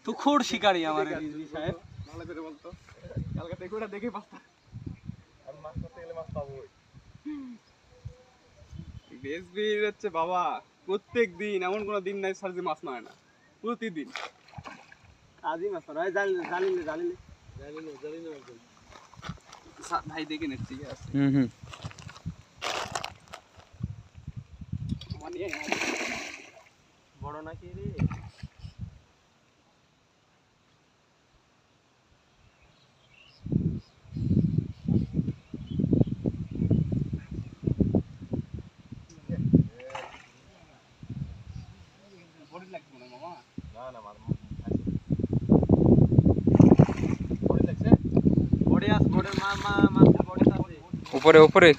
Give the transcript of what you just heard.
তুখোড় শিকারী আমার রিজভী সাহেব। ভালো করে বলতো, কালকে দেখোটা দেখে পাস্তা আর মাছ করতে গেলে মাছ পাবোই। রিজভীর হচ্ছে বাবা প্রত্যেক দিন, এমন কোনো দিন নাই স্যার যে মাছ নয় না, প্রতিদিন কাজী মাছ ধরা হয়। জালিলে জালিলে জালিলে একদম ভাই দেখে নিচ্ছি ঠিক আছে। মানে বড় নাকি রে? বড়ি লাগবে না মামা? না না মাছ বড়ি লাগছে? বড়ি আছে, বড়ের মাছের বড়ি আছে। উপরে উপরে